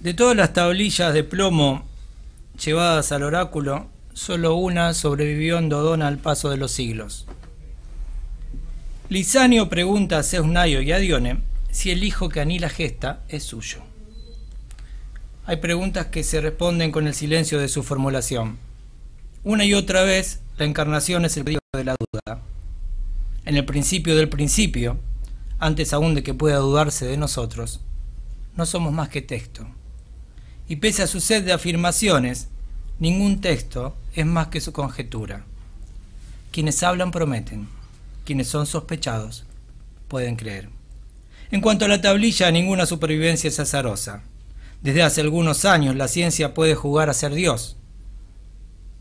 De todas las tablillas de plomo llevadas al oráculo, solo una sobrevivió en Dodona al paso de los siglos. Lisanio pregunta a Zeus Naio y a Dione si el hijo que Anila gesta es suyo. Hay preguntas que se responden con el silencio de su formulación. Una y otra vez, la encarnación es el peligro de la duda. En el principio del principio, antes aún de que pueda dudarse de nosotros, no somos más que texto. Y pese a su sed de afirmaciones, ningún texto es más que su conjetura. Quienes hablan prometen, quienes son sospechados pueden creer. En cuanto a la tablilla, ninguna supervivencia es azarosa. Desde hace algunos años la ciencia puede jugar a ser Dios,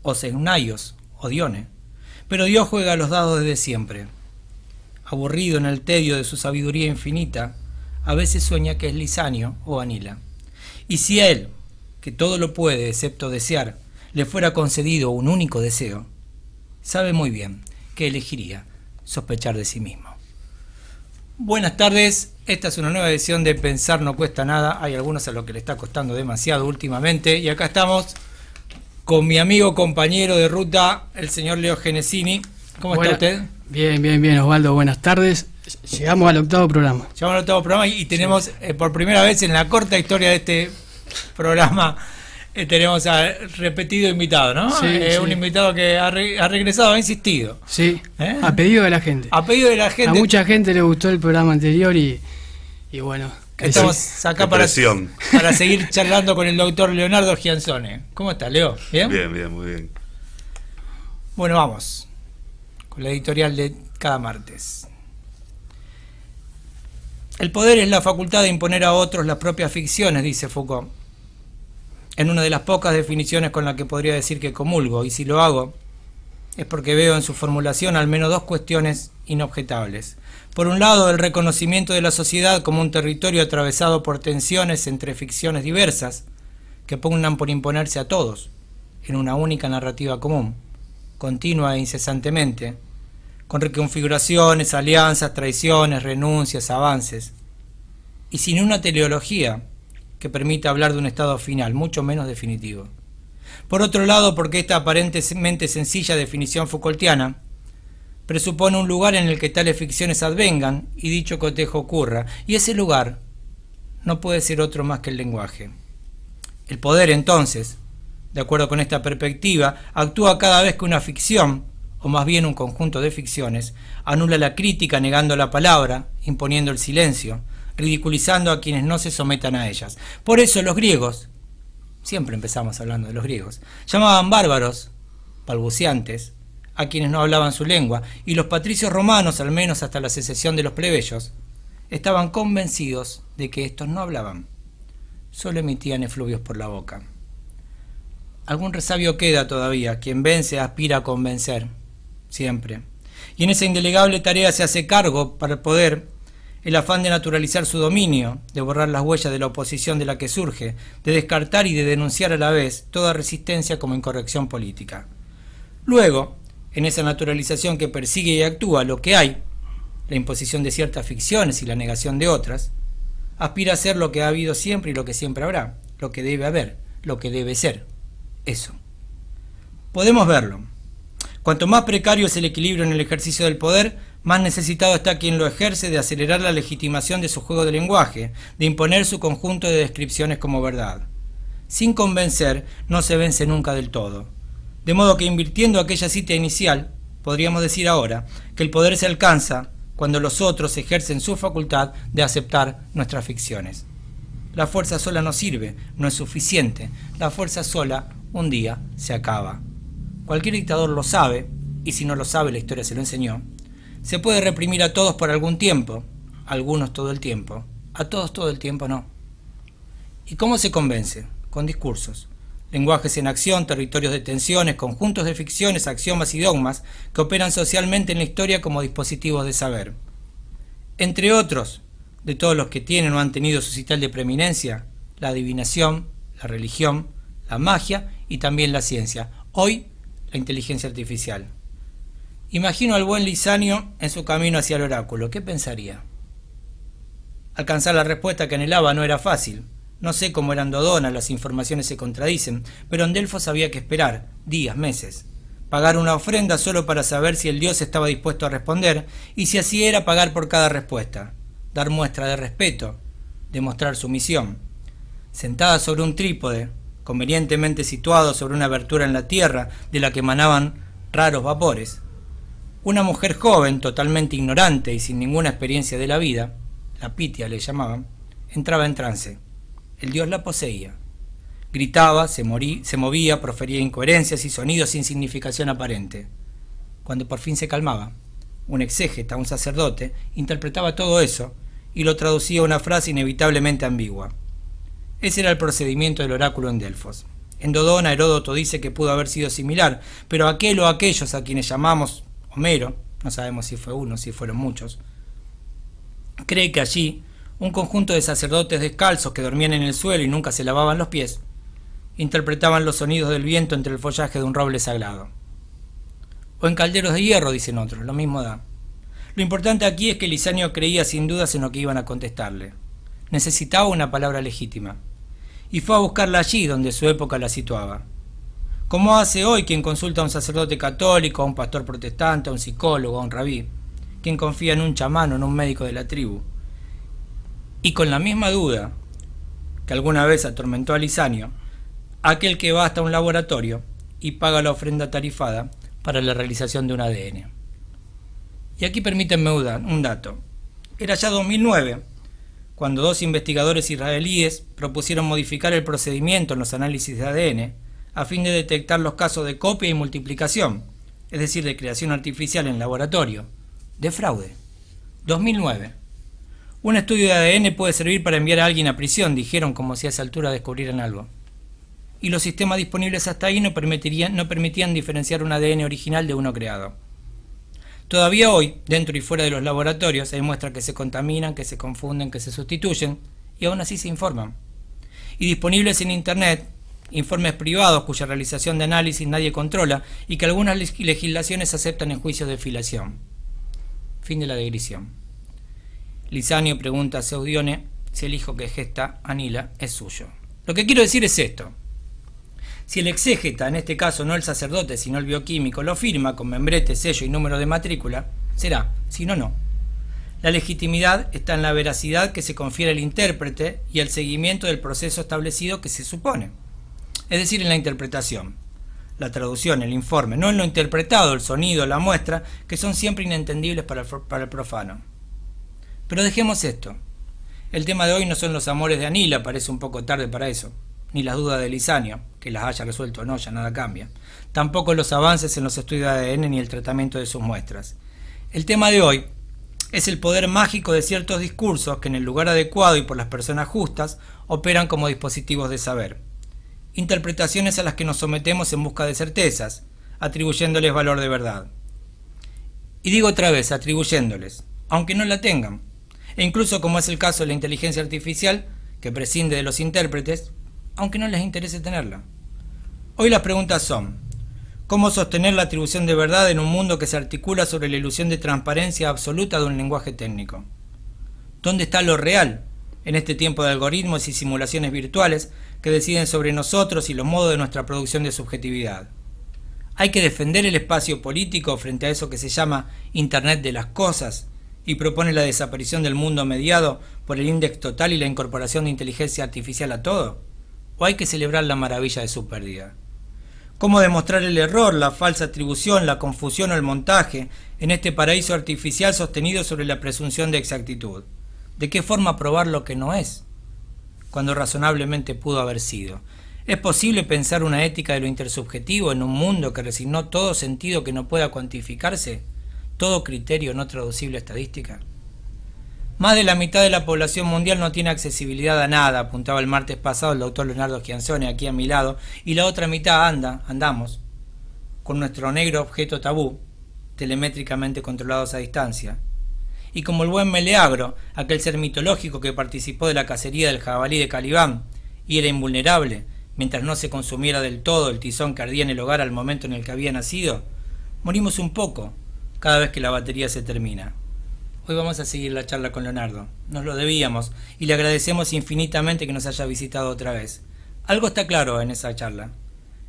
o Zeus Naios, o Dione, pero Dios juega a los dados desde siempre. Aburrido en el tedio de su sabiduría infinita, a veces sueña que es Lisanio o Anila. Y si a él, que todo lo puede excepto desear, le fuera concedido un único deseo, sabe muy bien que elegiría sospechar de sí mismo. Buenas tardes, esta es una nueva edición de Pensar no cuesta nada. Hay algunos a los que le está costando demasiado últimamente, y acá estamos con mi amigo, compañero de ruta, el señor Leo Genesini. ¿Cómo está usted? Bien, Osvaldo, buenas tardes. Llegamos al octavo programa. Llegamos al octavo programa y tenemos, por primera vez en la corta historia de este programa, tenemos a repetido invitado, ¿no? Sí, un invitado que ha regresado, ha insistido. Sí, a pedido de la gente. A pedido de la gente. A mucha gente le gustó el programa anterior y bueno. Estamos acá para seguir charlando con el doctor Leonardo Gianzone. ¿Cómo estás, Leo? ¿Bien? Bien, muy bien. Bueno, vamos con la editorial de cada martes. El poder es la facultad de imponer a otros las propias ficciones, dice Foucault, en una de las pocas definiciones con la que podría decir que comulgo, y si lo hago es porque veo en su formulación al menos dos cuestiones inobjetables. Por un lado, el reconocimiento de la sociedad como un territorio atravesado por tensiones entre ficciones diversas que pugnan por imponerse a todos en una única narrativa común, continua e incesantemente, con reconfiguraciones, alianzas, traiciones, renuncias, avances, y sin una teleología que permita hablar de un estado final, mucho menos definitivo. Por otro lado, porque esta aparentemente sencilla definición Foucaultiana presupone un lugar en el que tales ficciones advengan y dicho cotejo ocurra, y ese lugar no puede ser otro más que el lenguaje. El poder, entonces, de acuerdo con esta perspectiva, actúa cada vez que una ficción, o más bien un conjunto de ficciones, anula la crítica negando la palabra, imponiendo el silencio, ridiculizando a quienes no se sometan a ellas. Por eso los griegos, siempre empezamos hablando de los griegos, llamaban bárbaros, balbuceantes, a quienes no hablaban su lengua, y los patricios romanos, al menos hasta la secesión de los plebeyos, estaban convencidos de que estos no hablaban, solo emitían efluvios por la boca. Algún resabio queda todavía, quien vence aspira a convencer, siempre, y en esa indelegable tarea se hace cargo para el poder el afán de naturalizar su dominio, de borrar las huellas de la oposición de la que surge, de descartar y de denunciar a la vez toda resistencia como incorrección política. Luego, en esa naturalización que persigue y actúa lo que hay, la imposición de ciertas ficciones y la negación de otras, aspira a ser lo que ha habido siempre y lo que siempre habrá, lo que debe haber, lo que debe ser, eso. Podemos verlo. Cuanto más precario es el equilibrio en el ejercicio del poder, más necesitado está quien lo ejerce de acelerar la legitimación de su juego de lenguaje, de imponer su conjunto de descripciones como verdad. Sin convencer, no se vence nunca del todo. De modo que invirtiendo aquella cita inicial, podríamos decir ahora que el poder se alcanza cuando los otros ejercen su facultad de aceptar nuestras ficciones. La fuerza sola no sirve, no es suficiente. La fuerza sola un día se acaba. Cualquier dictador lo sabe, y si no lo sabe la historia se lo enseñó. Se puede reprimir a todos por algún tiempo, a algunos todo el tiempo, a todos todo el tiempo no. ¿Y cómo se convence? Con discursos. Lenguajes en acción, territorios de tensiones, conjuntos de ficciones, axiomas y dogmas que operan socialmente en la historia como dispositivos de saber. Entre otros, de todos los que tienen o han tenido su cital de preeminencia, la adivinación, la religión, la magia y también la ciencia. Hoy, la inteligencia artificial. Imagino al buen Lisanio en su camino hacia el oráculo. ¿Qué pensaría? Alcanzar la respuesta que anhelaba no era fácil. No sé cómo era en Dodona, las informaciones se contradicen, pero en Delfos había que esperar, días, meses. Pagar una ofrenda solo para saber si el dios estaba dispuesto a responder, y si así era, pagar por cada respuesta. Dar muestra de respeto, demostrar sumisión. Sentada sobre un trípode, convenientemente situado sobre una abertura en la tierra de la que emanaban raros vapores, una mujer joven, totalmente ignorante y sin ninguna experiencia de la vida, la Pitia le llamaban, entraba en trance. El dios la poseía. Gritaba, se movía, profería incoherencias y sonidos sin significación aparente. Cuando por fin se calmaba, un exégeta, un sacerdote, interpretaba todo eso y lo traducía a una frase inevitablemente ambigua. Ese era el procedimiento del oráculo en Delfos. En Dodona, Heródoto dice que pudo haber sido similar, pero aquel o aquellos a quienes llamamos Homero, no sabemos si fue uno, si fueron muchos, cree que allí un conjunto de sacerdotes descalzos que dormían en el suelo y nunca se lavaban los pies, interpretaban los sonidos del viento entre el follaje de un roble sagrado. O en calderos de hierro, dicen otros, lo mismo da. Lo importante aquí es que Lisanio creía sin dudas en lo que iban a contestarle. Necesitaba una palabra legítima, y fue a buscarla allí donde su época la situaba. Como hace hoy quien consulta a un sacerdote católico, a un pastor protestante, a un psicólogo, a un rabí, quien confía en un chamán o en un médico de la tribu. Y con la misma duda que alguna vez atormentó a Lisanio, aquel que va hasta un laboratorio y paga la ofrenda tarifada para la realización de un ADN. Y aquí permítanme un dato. Era ya 2009, cuando dos investigadores israelíes propusieron modificar el procedimiento en los análisis de ADN a fin de detectar los casos de copia y multiplicación, es decir, de creación artificial en laboratorio, de fraude. 2009. Un estudio de ADN puede servir para enviar a alguien a prisión, dijeron como si a esa altura descubrieran algo. Y los sistemas disponibles hasta ahí no permitían diferenciar un ADN original de uno creado. Todavía hoy, dentro y fuera de los laboratorios, hay muestras que se contaminan, que se confunden, que se sustituyen, y aún así se informan. Y disponibles en Internet, informes privados cuya realización de análisis nadie controla y que algunas legislaciones aceptan en juicios de filiación. Fin de la digresión. Lisanio pregunta a Seudione si el hijo que gesta Anila es suyo. Lo que quiero decir es esto. Si el exégeta, en este caso no el sacerdote, sino el bioquímico, lo firma con membrete, sello y número de matrícula, será, si no, no. La legitimidad está en la veracidad que se confiere al intérprete y el seguimiento del proceso establecido que se supone. Es decir, en la interpretación, la traducción, el informe, no en lo interpretado, el sonido, la muestra, que son siempre inentendibles para el profano. Pero dejemos esto. El tema de hoy no son los amores de Anila, parece un poco tarde para eso, ni las dudas de Lisanio, que las haya resuelto o no, ya nada cambia. Tampoco los avances en los estudios de ADN ni el tratamiento de sus muestras. El tema de hoy es el poder mágico de ciertos discursos que en el lugar adecuado y por las personas justas operan como dispositivos de saber. Interpretaciones a las que nos sometemos en busca de certezas, atribuyéndoles valor de verdad. Y digo otra vez, atribuyéndoles, aunque no la tengan. E incluso como es el caso de la inteligencia artificial, que prescinde de los intérpretes, aunque no les interese tenerla. Hoy las preguntas son: ¿cómo sostener la atribución de verdad en un mundo que se articula sobre la ilusión de transparencia absoluta de un lenguaje técnico? ¿Dónde está lo real en este tiempo de algoritmos y simulaciones virtuales que deciden sobre nosotros y los modos de nuestra producción de subjetividad? ¿Hay que defender el espacio político frente a eso que se llama Internet de las cosas y propone la desaparición del mundo mediado por el índice total y la incorporación de inteligencia artificial a todo? ¿O hay que celebrar la maravilla de su pérdida? ¿Cómo demostrar el error, la falsa atribución, la confusión o el montaje en este paraíso artificial sostenido sobre la presunción de exactitud? ¿De qué forma probar lo que no es, cuando razonablemente pudo haber sido? ¿Es posible pensar una ética de lo intersubjetivo en un mundo que resignó todo sentido que no pueda cuantificarse, todo criterio no traducible a estadística? Más de la mitad de la población mundial no tiene accesibilidad a nada, apuntaba el martes pasado el doctor Leonardo Schiancione aquí a mi lado, y la otra mitad andamos, con nuestro negro objeto tabú, telemétricamente controlados a distancia. Y como el buen Meleagro, aquel ser mitológico que participó de la cacería del jabalí de Calibán y era invulnerable, mientras no se consumiera del todo el tizón que ardía en el hogar al momento en el que había nacido, morimos un poco cada vez que la batería se termina. Hoy vamos a seguir la charla con Leonardo. Nos lo debíamos y le agradecemos infinitamente que nos haya visitado otra vez. Algo está claro en esa charla.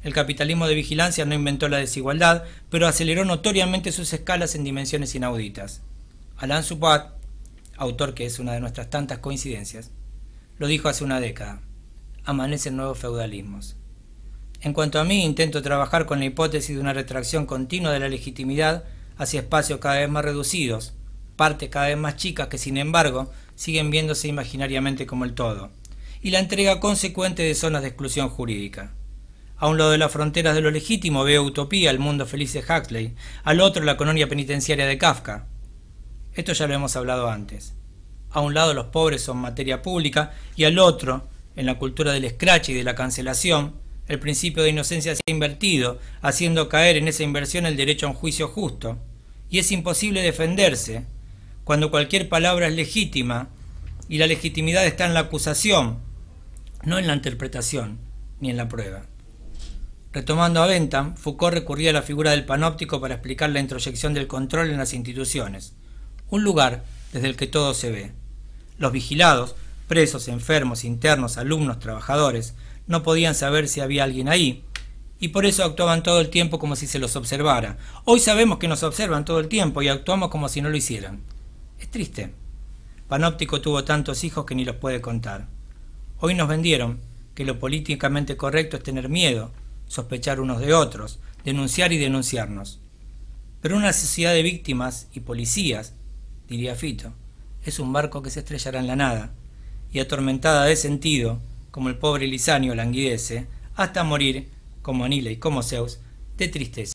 El capitalismo de vigilancia no inventó la desigualdad, pero aceleró notoriamente sus escalas en dimensiones inauditas. Alain Suppat, autor que es una de nuestras tantas coincidencias, lo dijo hace una década. Amanecen nuevos feudalismos. En cuanto a mí, intento trabajar con la hipótesis de una retracción continua de la legitimidad hacia espacios cada vez más reducidos, partes cada vez más chicas que sin embargo siguen viéndose imaginariamente como el todo, y la entrega consecuente de zonas de exclusión jurídica. A un lado de las fronteras de lo legítimo veo Utopía, el mundo feliz de Huxley, al otro la colonia penitenciaria de Kafka. Esto ya lo hemos hablado antes. A un lado los pobres son materia pública y al otro, en la cultura del escrache y de la cancelación, el principio de inocencia se ha invertido, haciendo caer en esa inversión el derecho a un juicio justo. Y es imposible defenderse cuando cualquier palabra es legítima y la legitimidad está en la acusación, no en la interpretación ni en la prueba. Retomando a Bentham, Foucault recurría a la figura del panóptico para explicar la introyección del control en las instituciones, un lugar desde el que todo se ve. Los vigilados, presos, enfermos, internos, alumnos, trabajadores, no podían saber si había alguien ahí, y por eso actuaban todo el tiempo como si se los observara. Hoy sabemos que nos observan todo el tiempo y actuamos como si no lo hicieran. Es triste. Panóptico tuvo tantos hijos que ni los puede contar. Hoy nos vendieron que lo políticamente correcto es tener miedo, sospechar unos de otros, denunciar y denunciarnos. Pero una sociedad de víctimas y policías, diría Fito, es un barco que se estrellará en la nada, y atormentada de sentido, como el pobre Lisanio languidece, hasta morir, como Anila y como Zeus, de tristeza.